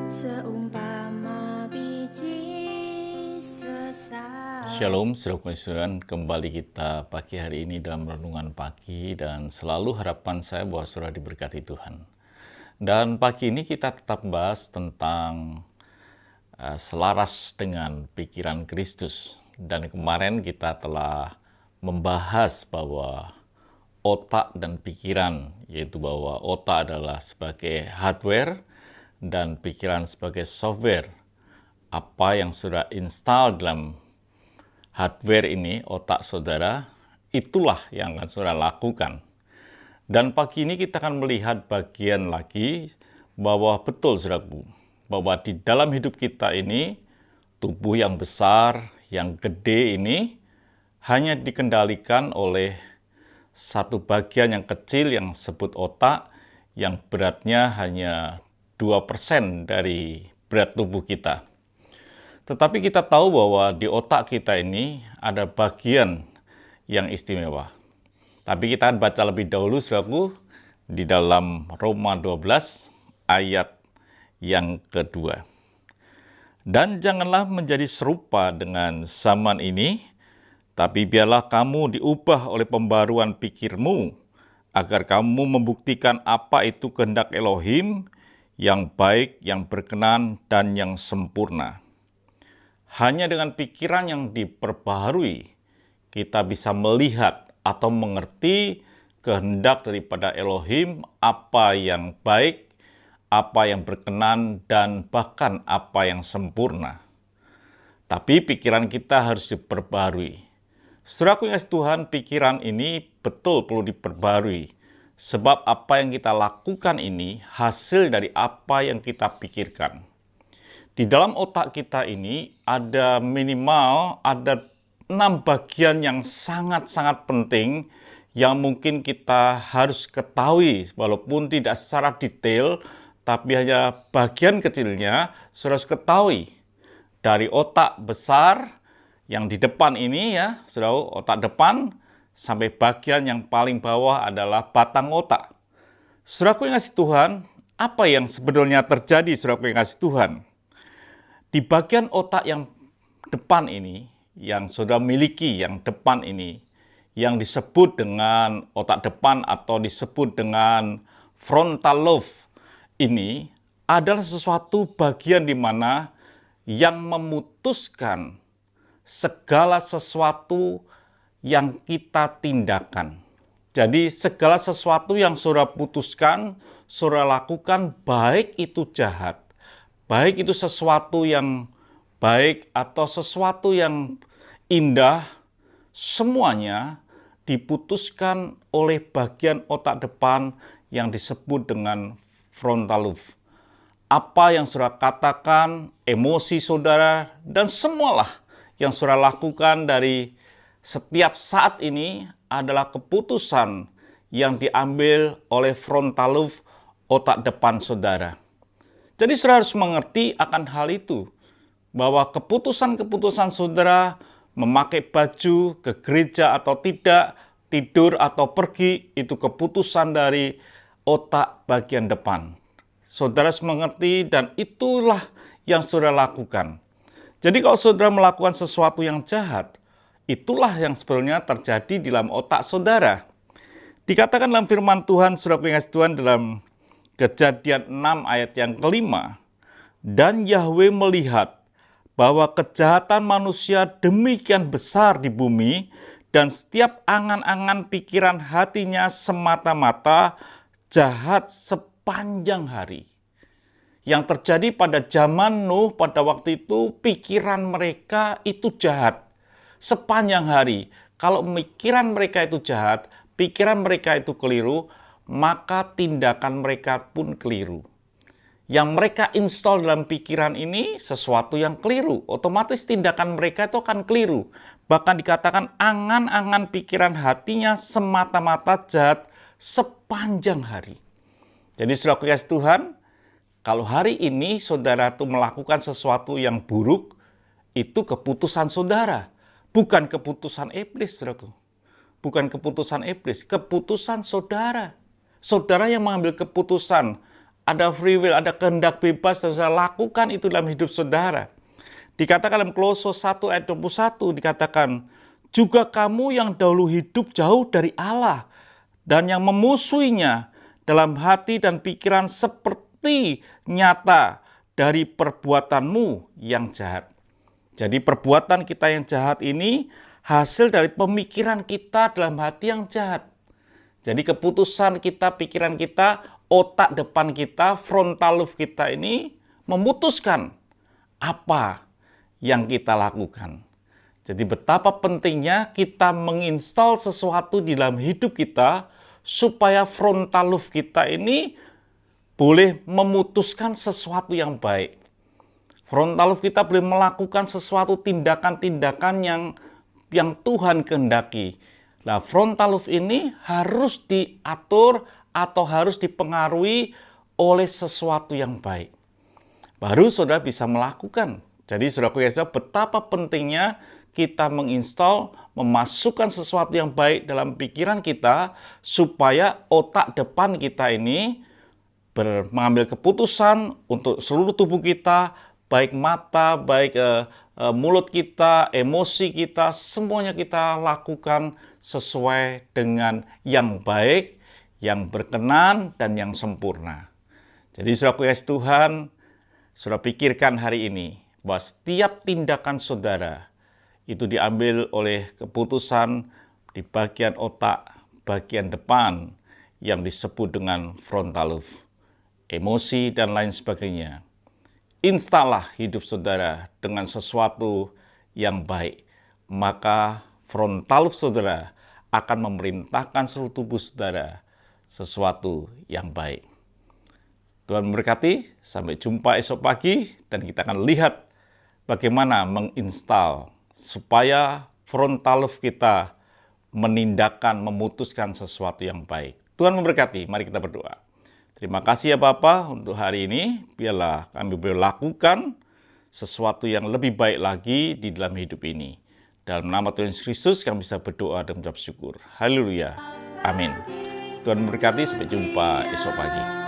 Seumpama biji sesar. Shalom, saudara-saudara, kembali kita pagi hari ini dalam renungan pagi, dan selalu harapan saya bahwa saudara diberkati Tuhan. Dan pagi ini kita tetap bahas tentang selaras dengan pikiran Kristus. Dan kemarin kita telah membahas bahwa otak dan pikiran, yaitu bahwa otak adalah sebagai hardware dan pikiran sebagai software. Apa yang sudah install dalam hardware ini, otak saudara, itulah yang akan saudara lakukan. Dan pagi ini kita akan melihat bagian lagi bahwa betul saudaraku, bahwa di dalam hidup kita ini, tubuh yang besar, yang gede ini hanya dikendalikan oleh satu bagian yang kecil yang disebut otak, yang beratnya hanya 2% dari berat tubuh kita. Tetapi kita tahu bahwa di otak kita ini ada bagian yang istimewa. Tapi kita akan baca lebih dahulu, saudaraku, di dalam Roma 12 ayat yang kedua. Dan janganlah menjadi serupa dengan zaman ini, tapi biarlah kamu diubah oleh pembaruan pikirmu, agar kamu membuktikan apa itu kehendak Elohim, yang baik, yang berkenan, dan yang sempurna. Hanya dengan pikiran yang diperbaharui, kita bisa melihat atau mengerti kehendak daripada Elohim, apa yang baik, apa yang berkenan, dan bahkan apa yang sempurna. Tapi pikiran kita harus diperbaharui. Saudaraku yang kasih Tuhan, pikiran ini betul perlu diperbaharui. Sebab apa yang kita lakukan ini hasil dari apa yang kita pikirkan. Di dalam otak kita ini ada minimal 6 bagian yang sangat-sangat penting yang mungkin kita harus ketahui, walaupun tidak secara detail, tapi hanya bagian kecilnya saudara harus ketahui. Dari otak besar yang di depan ini ya, saudara, otak depan, sampai bagian yang paling bawah adalah batang otak. Saudaraku yang kasih Tuhan, apa yang sebetulnya terjadi, saudaraku yang kasih Tuhan? Di bagian otak yang depan ini, yang saudara miliki, yang depan ini, yang disebut dengan otak depan atau disebut dengan frontal lobe ini, adalah sesuatu bagian di mana yang memutuskan segala sesuatu yang kita tindakan. Jadi segala sesuatu yang saudara putuskan, saudara lakukan, baik itu jahat, baik itu sesuatu yang baik atau sesuatu yang indah, semuanya diputuskan oleh bagian otak depan yang disebut dengan frontal lobe. Apa yang saudara katakan, emosi saudara, dan semualah yang saudara lakukan dari setiap saat ini adalah keputusan yang diambil oleh frontal lobe otak depan saudara. Jadi saudara harus mengerti akan hal itu, bahwa keputusan-keputusan saudara memakai baju ke gereja atau tidak, tidur atau pergi, itu keputusan dari otak bagian depan. Saudara harus mengerti dan itulah yang saudara lakukan. Jadi kalau saudara melakukan sesuatu yang jahat, itulah yang sebenarnya terjadi di dalam otak saudara. Dikatakan dalam firman Tuhan, saudara pengasih Tuhan, dalam Kejadian 6 ayat yang kelima, dan Yahweh melihat bahwa kejahatan manusia demikian besar di bumi, dan setiap angan-angan pikiran hatinya semata-mata jahat sepanjang hari. Yang terjadi pada zaman Nuh pada waktu itu, pikiran mereka itu jahat sepanjang hari. Kalau pikiran mereka itu jahat, pikiran mereka itu keliru, maka tindakan mereka pun keliru. Yang mereka install dalam pikiran ini sesuatu yang keliru, otomatis tindakan mereka itu akan keliru. Bahkan dikatakan angan-angan pikiran hatinya semata-mata jahat sepanjang hari. Jadi saudara kasih Tuhan, kalau hari ini saudara itu melakukan sesuatu yang buruk, itu keputusan saudara. Bukan keputusan iblis, saudaraku. Bukan keputusan iblis, keputusan saudara. Saudara yang mengambil keputusan ada free will, ada kehendak bebas, dan saudara lakukan itu dalam hidup saudara. Dikatakan dalam Kolose 1 ayat 21, dikatakan, juga kamu yang dahulu hidup jauh dari Allah, dan yang memusuhinya dalam hati dan pikiran seperti nyata dari perbuatanmu yang jahat. Jadi perbuatan kita yang jahat ini hasil dari pemikiran kita dalam hati yang jahat. Jadi keputusan kita, pikiran kita, otak depan kita, frontal lobe kita ini memutuskan apa yang kita lakukan. Jadi betapa pentingnya kita menginstal sesuatu di dalam hidup kita supaya frontal lobe kita ini boleh memutuskan sesuatu yang baik. Frontal lobe kita boleh melakukan sesuatu tindakan-tindakan yang Tuhan kehendaki. Nah, frontal lobe ini harus diatur atau harus dipengaruhi oleh sesuatu yang baik. Baru saudara bisa melakukan. Jadi saudara, betapa pentingnya kita menginstal, memasukkan sesuatu yang baik dalam pikiran kita supaya otak depan kita ini mengambil keputusan untuk seluruh tubuh kita, baik mata, baik mulut kita, emosi kita, semuanya kita lakukan sesuai dengan yang baik, yang berkenan, dan yang sempurna. Jadi saudara kasih Tuhan, saudara pikirkan hari ini bahwa setiap tindakan saudara itu diambil oleh keputusan di bagian otak, bagian depan yang disebut dengan frontal lobe, emosi, dan lain sebagainya. Instalah hidup saudara dengan sesuatu yang baik, maka frontal lobe saudara akan memerintahkan seluruh tubuh saudara sesuatu yang baik. Tuhan memberkati, sampai jumpa esok pagi, dan kita akan lihat bagaimana menginstal supaya frontal lobe kita memutuskan sesuatu yang baik. Tuhan memberkati, mari kita berdoa. Terima kasih ya Bapa untuk hari ini. Biarlah kami boleh lakukan sesuatu yang lebih baik lagi di dalam hidup ini. Dalam nama Tuhan Yesus Kristus kami bisa berdoa dan mengucap syukur. Haleluya. Amin. Tuhan memberkati, sampai jumpa esok pagi.